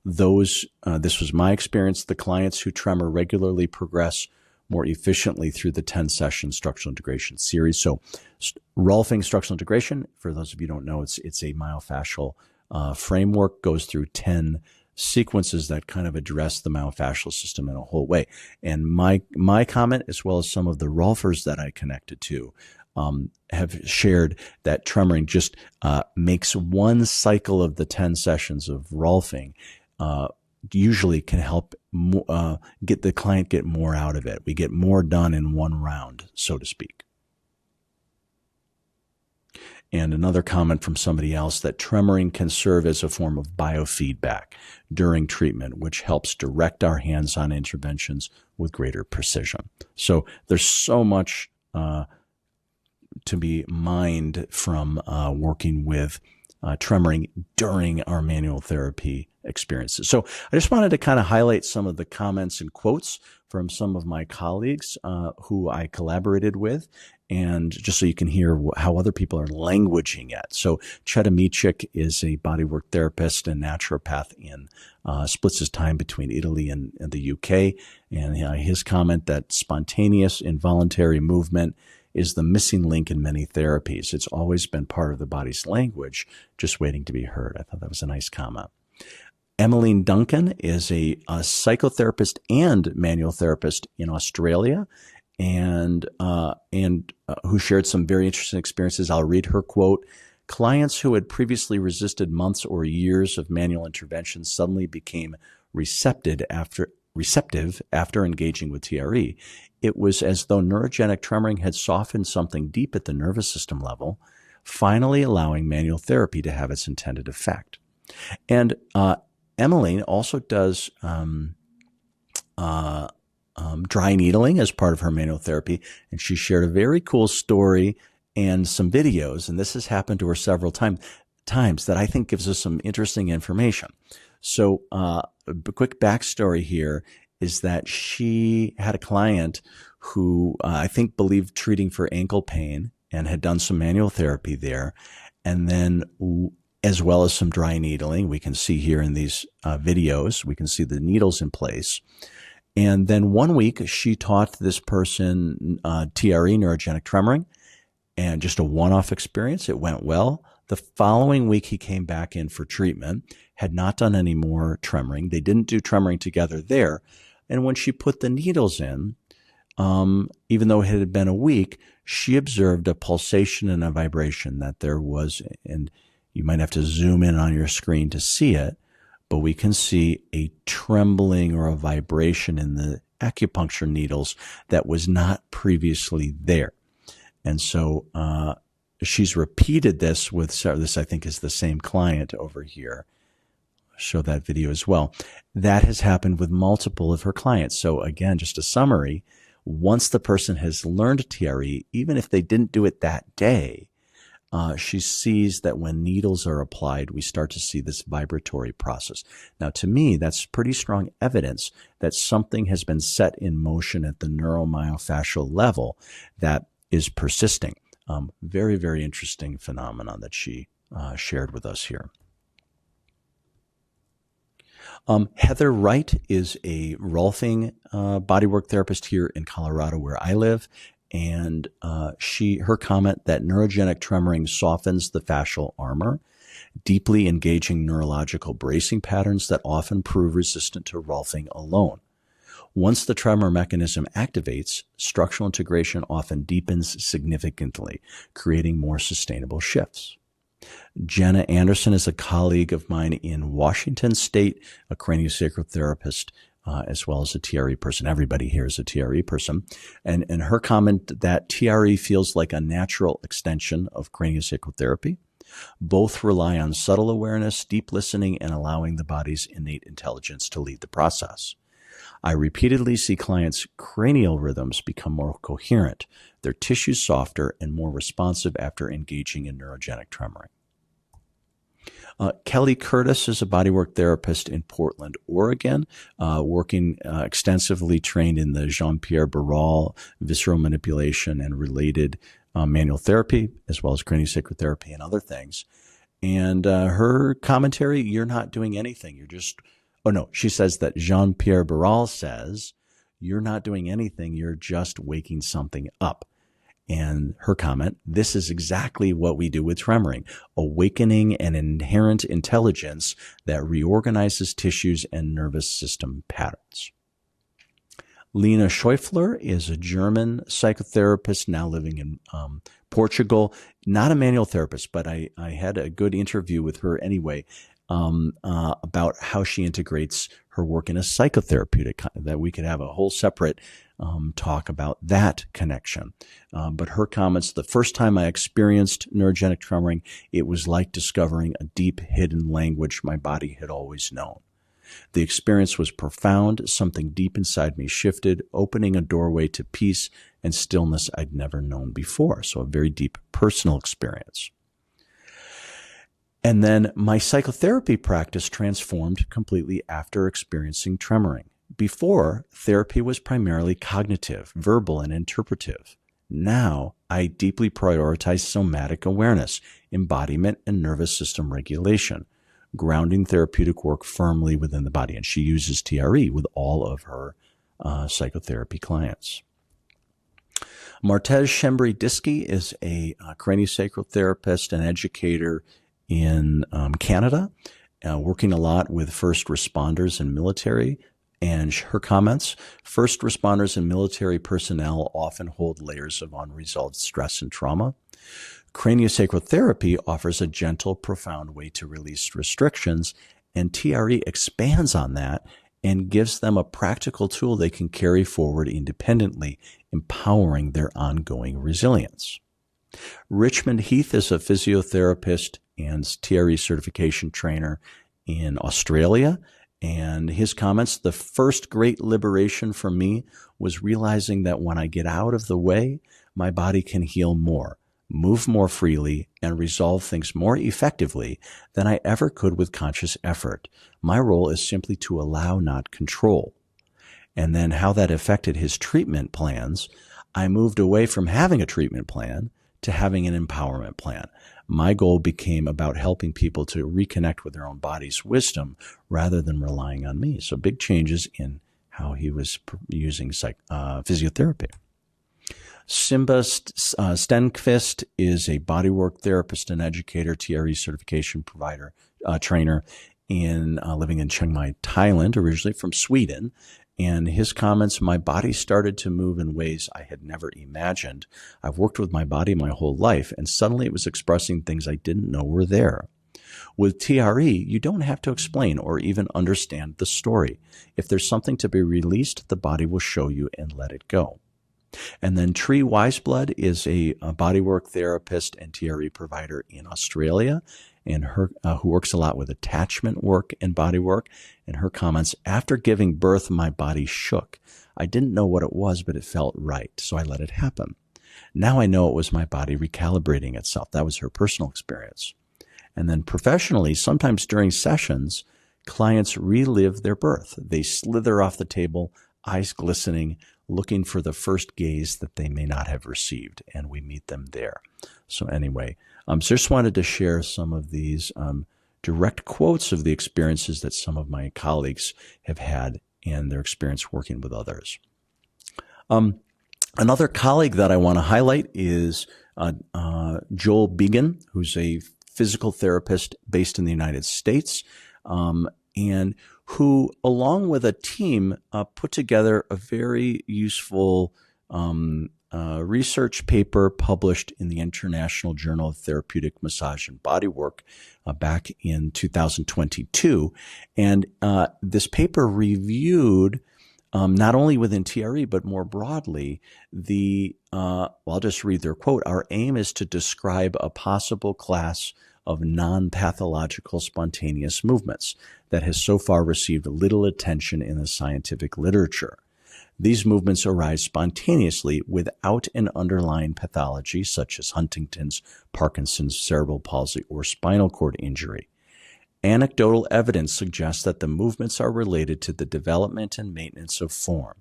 This was my experience. The clients who tremor regularly progress more efficiently through the 10-session structural integration series. So Rolfing structural integration, for those of you who don't know, it's a myofascial framework, goes through 10 sequences that kind of address the myofascial system in a whole way. And my comment, as well as some of the Rolfers that I connected to, have shared that tremoring just makes one cycle of the 10 sessions of Rolfing usually can help get the client get more out of it. We get more done in one round, so to speak. And another comment from somebody else that tremoring can serve as a form of biofeedback during treatment, which helps direct our hands-on interventions with greater precision. So there's so much to be mined from working with tremoring during our manual therapy experiences. So I just wanted to kind of highlight some of the comments and quotes from some of my colleagues who I collaborated with, and just so you can hear how other people are languaging it. So Chetamichik is a bodywork therapist and naturopath splits his time between Italy and the UK. And his comment that spontaneous involuntary movement is the missing link in many therapies. It's always been part of the body's language, just waiting to be heard. I thought that was a nice comment. Emmeline Duncan is a psychotherapist and manual therapist in Australia, and who shared some very interesting experiences. I'll read her quote. Clients who had previously resisted months or years of manual intervention suddenly became receptive after engaging with TRE. It was as though neurogenic tremoring had softened something deep at the nervous system level, finally allowing manual therapy to have its intended effect. And Emmeline also does dry needling as part of her manual therapy, and she shared a very cool story and some videos, and this has happened to her several times that I think gives us some interesting information. So a quick backstory here is that she had a client who I think believed treating for ankle pain and had done some manual therapy there, and then as well as some dry needling. We can see here in these videos, we can see the needles in place. And then one week she taught this person TRE, neurogenic tremoring, and just a one-off experience. It went well. The following week he came back in for treatment, had not done any more tremoring. They didn't do tremoring together there. And when she put the needles in, even though it had been a week, she observed a pulsation and a vibration that there was, and you might have to zoom in on your screen to see it, but we can see a trembling or a vibration in the acupuncture needles that was not previously there. And so she's repeated this with, this I think is the same client over here. I'll show that video as well. That has happened with multiple of her clients. So again, just a summary, once the person has learned TRE, even if they didn't do it that day, she sees that when needles are applied, we start to see this vibratory process. Now, to me, that's pretty strong evidence that something has been set in motion at the neuromyofascial level that is persisting. Very, very interesting phenomenon that she shared with us here. Heather Wright is a Rolfing bodywork therapist here in Colorado, where I live. And her comment that neurogenic tremoring softens the fascial armor, deeply engaging neurological bracing patterns that often prove resistant to Rolfing alone. Once the tremor mechanism activates, structural integration often deepens significantly, creating more sustainable shifts. Jenna Anderson is a colleague of mine in Washington State, a craniosacral therapist, as well as a TRE person. Everybody here is a TRE person. And her comment that TRE feels like a natural extension of craniosacral therapy. Both rely on subtle awareness, deep listening, and allowing the body's innate intelligence to lead the process. I repeatedly see clients' cranial rhythms become more coherent, their tissues softer and more responsive after engaging in neurogenic tremoring. Kelly Curtis is a bodywork therapist in Portland, Oregon, working extensively trained in the Jean-Pierre Barral visceral manipulation and related manual therapy, as well as craniosacral therapy and other things. And her commentary, you're not doing anything. You're just, oh no, she says that Jean-Pierre Barral says, you're not doing anything. You're just waking something up. And her comment, this is exactly what we do with tremoring, awakening an inherent intelligence that reorganizes tissues and nervous system patterns. Lena Schäufler is a German psychotherapist now living in Portugal. Not a manual therapist, but I had a good interview with her anyway about how she integrates her work in a psychotherapeutic, that we could have a whole separate talk about that connection. But her comments, the first time I experienced neurogenic tremoring, it was like discovering a deep hidden language my body had always known. The experience was profound. Something deep inside me shifted, opening a doorway to peace and stillness I'd never known before. So a very deep personal experience. And then my psychotherapy practice transformed completely after experiencing tremoring. Before, therapy was primarily cognitive, verbal, and interpretive. Now, I deeply prioritize somatic awareness, embodiment, and nervous system regulation, grounding therapeutic work firmly within the body. And she uses TRE with all of her psychotherapy clients. Martez Shembri-Diski is a craniosacral therapist and educator in Canada, working a lot with first responders and military. And her comments, first responders and military personnel often hold layers of unresolved stress and trauma. Craniosacral therapy offers a gentle, profound way to release restrictions, and TRE expands on that and gives them a practical tool they can carry forward independently, empowering their ongoing resilience. Richmond Heath is a physiotherapist and TRE certification trainer in Australia. And his comments, the first great liberation for me was realizing that when I get out of the way, my body can heal more, move more freely, and resolve things more effectively than I ever could with conscious effort. My role is simply to allow, not control. And then how that affected his treatment plans, I moved away from having a treatment plan to having an empowerment plan. My goal became about helping people to reconnect with their own body's wisdom rather than relying on me. So big changes in how he was using physiotherapy. Simba Stenqvist is a bodywork therapist and educator, TRE certification provider, trainer living in Chiang Mai, Thailand, originally from Sweden. And his comments, my body started to move in ways I had never imagined. I've worked with my body my whole life, and suddenly it was expressing things I didn't know were there. With TRE, you don't have to explain or even understand the story. If there's something to be released, the body will show you and let it go. And then Tree Wiseblood is a bodywork therapist and TRE provider in Australia, and who works a lot with attachment work and bodywork. And her comments, after giving birth, my body shook. I didn't know what it was, but it felt right, so I let it happen. Now I know it was my body recalibrating itself. That was her personal experience. And then professionally, sometimes during sessions, clients relive their birth. They slither off the table, eyes glistening, looking for the first gaze that they may not have received, and we meet them there. So anyway, just wanted to share some of these direct quotes of the experiences that some of my colleagues have had and their experience working with others. Another colleague that I want to highlight is Joel Began, who's a physical therapist based in the United States, and who, along with a team, put together a very useful research paper published in the International Journal of Therapeutic Massage and Bodywork back in 2022. And this paper reviewed not only within TRE, but more broadly, I'll just read their quote. Our aim is to describe a possible class of non-pathological spontaneous movements that has so far received little attention in the scientific literature. These movements arise spontaneously without an underlying pathology such as Huntington's, Parkinson's, cerebral palsy, or spinal cord injury. Anecdotal evidence suggests that the movements are related to the development and maintenance of form.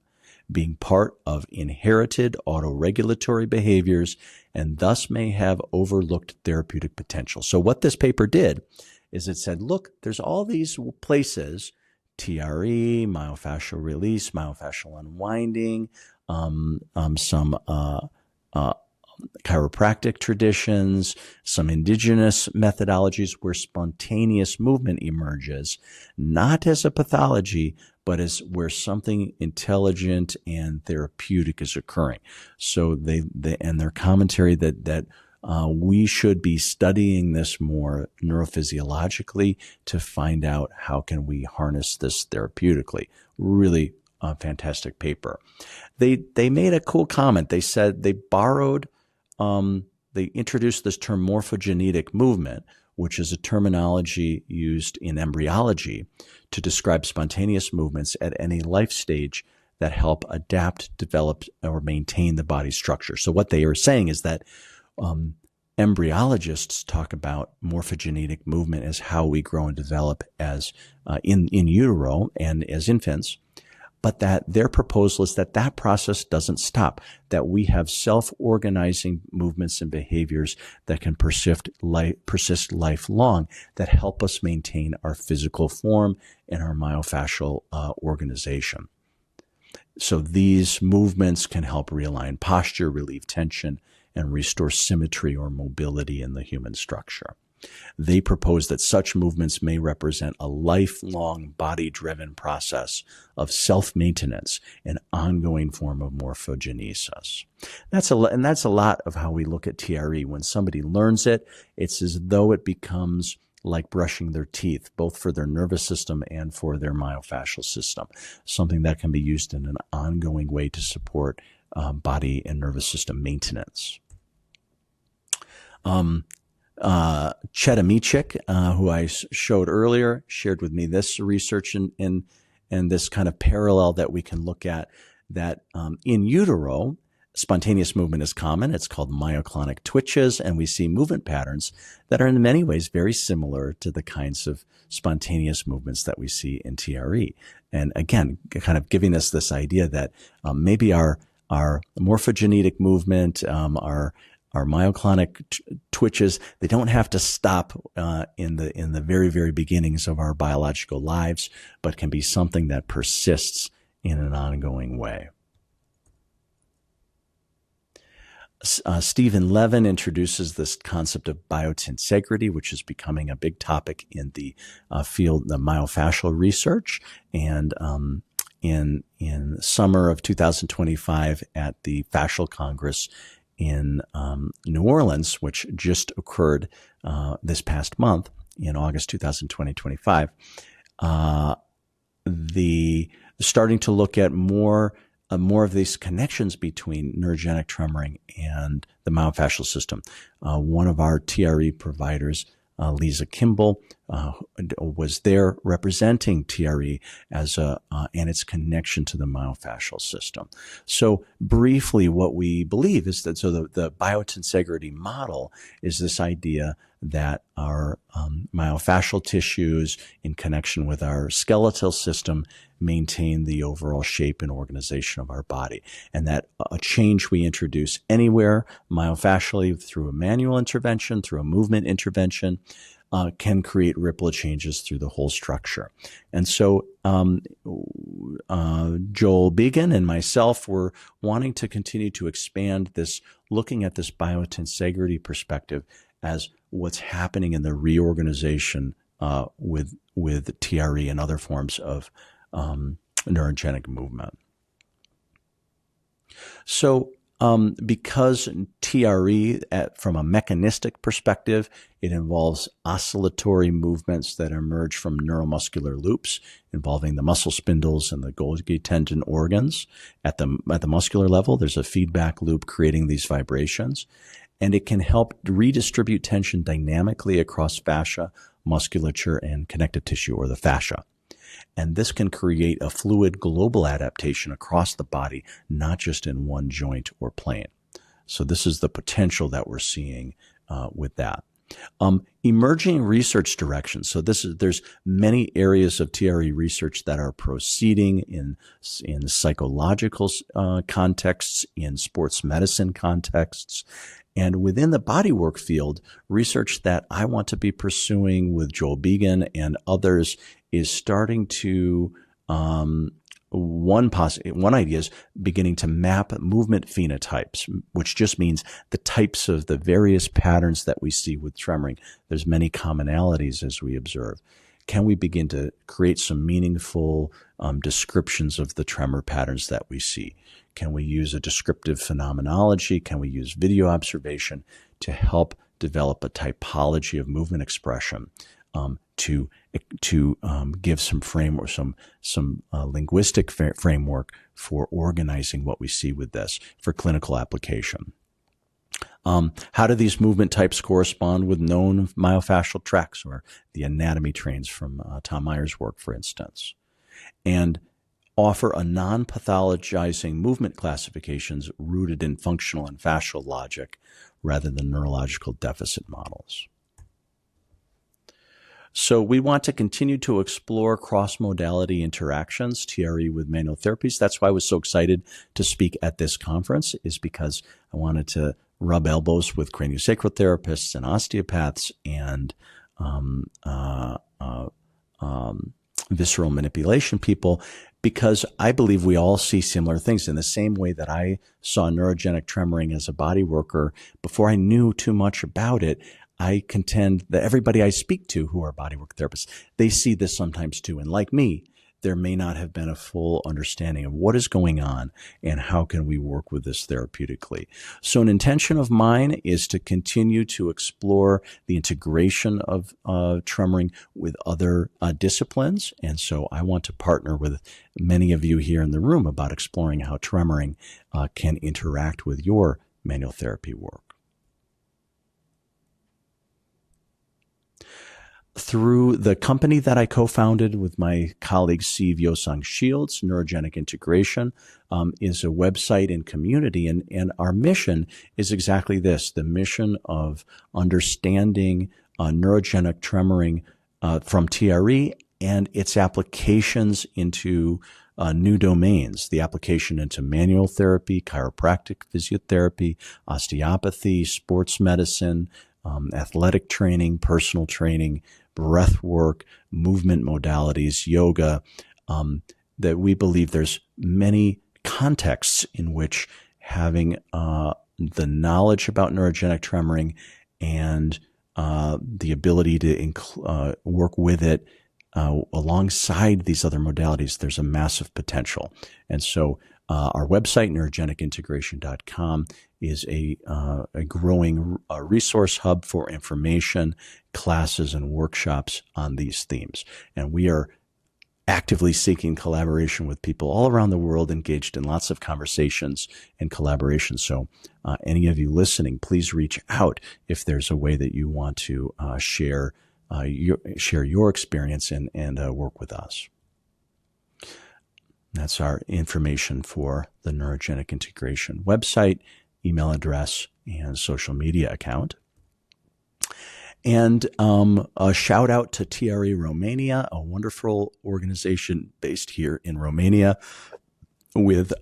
being part of inherited autoregulatory behaviors, and thus may have overlooked therapeutic potential. So what this paper did is it said, look, there's all these places, TRE, myofascial release, myofascial unwinding, some chiropractic traditions, some indigenous methodologies where spontaneous movement emerges, not as a pathology, but as where something intelligent and therapeutic is occurring. So and their commentary that we should be studying this more neurophysiologically to find out how can we harness this therapeutically. Really a fantastic paper. They made a cool comment. They said they borrowed, they introduced this term morphogenetic movement, which is a terminology used in embryology to describe spontaneous movements at any life stage that help adapt, develop, or maintain the body structure. So what they are saying is that embryologists talk about morphogenetic movement as how we grow and develop as in utero and as infants, but that their proposal is that that process doesn't stop, that we have self-organizing movements and behaviors that can persist lifelong, that help us maintain our physical form and our myofascial organization. So these movements can help realign posture, relieve tension, and restore symmetry or mobility in the human structure. They propose that such movements may represent a lifelong body-driven process of self-maintenance, an ongoing form of morphogenesis. That's a lot of how we look at TRE. When somebody learns it, it's as though it becomes like brushing their teeth, both for their nervous system and for their myofascial system, something that can be used in an ongoing way to support body and nervous system maintenance. Chetamichik, who I showed earlier, shared with me this research and this kind of parallel that we can look at, that in utero, spontaneous movement is common. It's called myoclonic twitches, and we see movement patterns that are in many ways very similar to the kinds of spontaneous movements that we see in TRE. And again, kind of giving us this idea that maybe our morphogenetic movement, our myoclonic twitches, they don't have to stop in the very, very beginnings of our biological lives, but can be something that persists in an ongoing way. Stephen Levin introduces this concept of biotensegrity, which is becoming a big topic in the field, the myofascial research. And in summer of 2025 at the Fascial Congress in New Orleans, which just occurred this past month in August 2025, starting to look at more of these connections between neurogenic tremoring and the myofascial system. One of our TRE providers, Lisa Kimball, was there representing TRE as and its connection to the myofascial system. So briefly, what we believe is that the biotensegrity model is this idea that our myofascial tissues in connection with our skeletal system maintain the overall shape and organization of our body, and that a change we introduce anywhere myofascially through a manual intervention, through a movement intervention, can create ripple changes through the whole structure. And so Joel Began and myself were wanting to continue to expand this, looking at this biotensegrity perspective as what's happening in the reorganization with TRE and other forms of neurogenic movement. So because TRE, from a mechanistic perspective, it involves oscillatory movements that emerge from neuromuscular loops involving the muscle spindles and the Golgi tendon organs. At the muscular level, there's a feedback loop creating these vibrations, and it can help redistribute tension dynamically across fascia, musculature, and connective tissue, or the fascia. And this can create a fluid global adaptation across the body, not just in one joint or plane. So this is the potential that we're seeing with that. Emerging research directions. So there's many areas of TRE research that are proceeding in psychological contexts, in sports medicine contexts, and within the bodywork field, research that I want to be pursuing with Joel Began and others is starting to one idea is beginning to map movement phenotypes, which just means the types of the various patterns that we see with tremoring. There's many commonalities as we observe. Can we begin to create some meaningful descriptions of the tremor patterns that we see? Can we use a descriptive phenomenology? Can we use video observation to help develop a typology of movement expression? To give some framework, some linguistic framework for organizing what we see with this for clinical application. How do these movement types correspond with known myofascial tracts or the anatomy trains from Tom Meyer's work, for instance? And offer a non-pathologizing movement classifications rooted in functional and fascial logic rather than neurological deficit models. So we want to continue to explore cross-modality interactions, TRE with manual therapies. That's why I was so excited to speak at this conference, is because I wanted to rub elbows with craniosacral therapists and osteopaths and visceral manipulation people, because I believe we all see similar things in the same way that I saw neurogenic tremoring as a body worker. Before I knew too much about it, I contend that everybody I speak to who are bodywork therapists, they see this sometimes too. And like me, there may not have been a full understanding of what is going on and how can we work with this therapeutically. So an intention of mine is to continue to explore the integration of tremoring with other disciplines. And so I want to partner with many of you here in the room about exploring how tremoring can interact with your manual therapy work. Through the company that I co-founded with my colleague Steve Yosang Shields, Neurogenic Integration, is a website and community. And our mission is exactly this, the mission of understanding neurogenic tremoring from TRE and its applications into new domains, the application into manual therapy, chiropractic physiotherapy, osteopathy, sports medicine, athletic training, personal training, breath work, movement modalities, yoga, that we believe there's many contexts in which having the knowledge about neurogenic tremoring and the ability to work with it alongside these other modalities, there's a massive potential. And so our website, neurogenicintegration.com, is a growing resource hub for information, classes, and workshops on these themes. And we are actively seeking collaboration with people all around the world, engaged in lots of conversations and collaboration. So any of you listening, please reach out if there's a way that you want to share your experience and work with us. That's our information for the Neurogenic Integration website, email address, and social media account. And a shout out to TRE Romania, a wonderful organization based here in Romania with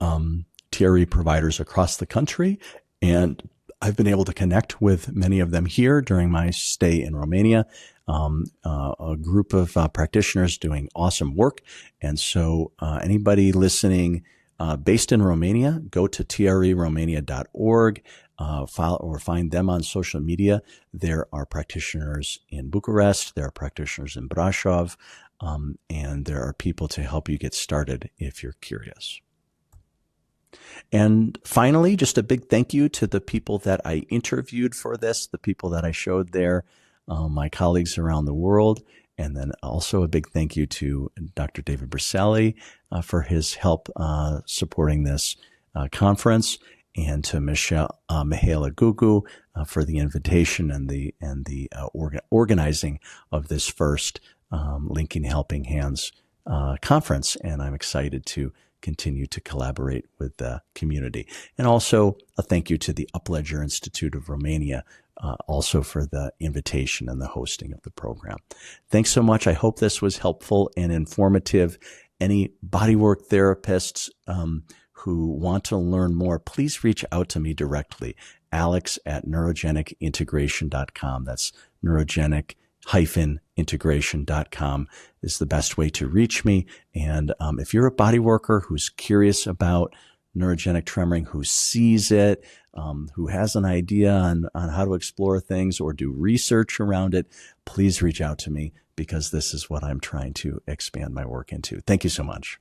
TRE providers across the country. And I've been able to connect with many of them here during my stay in Romania. A group of practitioners doing awesome work. And so anybody listening based in Romania, go to treromania.org, or find them on social media. There are practitioners in Bucharest, there are practitioners in Brașov, and there are people to help you get started if you're curious. And finally, just a big thank you to the people that I interviewed for this, the people that I showed there, my colleagues around the world, and then also a big thank you to Dr. David Berselli for his help supporting this conference, and to Mihaela Gugu for the invitation and the organizing of this first Linking Helping Hands conference. And I'm excited to continue to collaborate with the community. And also a thank you to the Upledger Institute of Romania, also for the invitation and the hosting of the program. Thanks so much. I hope this was helpful and informative. Any bodywork therapists who want to learn more, please reach out to me directly. Alex@neurogenicintegration.com. That's neurogenic-integration.com is the best way to reach me. And if you're a body worker who's curious about neurogenic tremoring, who sees it, who has an idea on how to explore things or do research around it, please reach out to me, because this is what I'm trying to expand my work into. Thank you so much.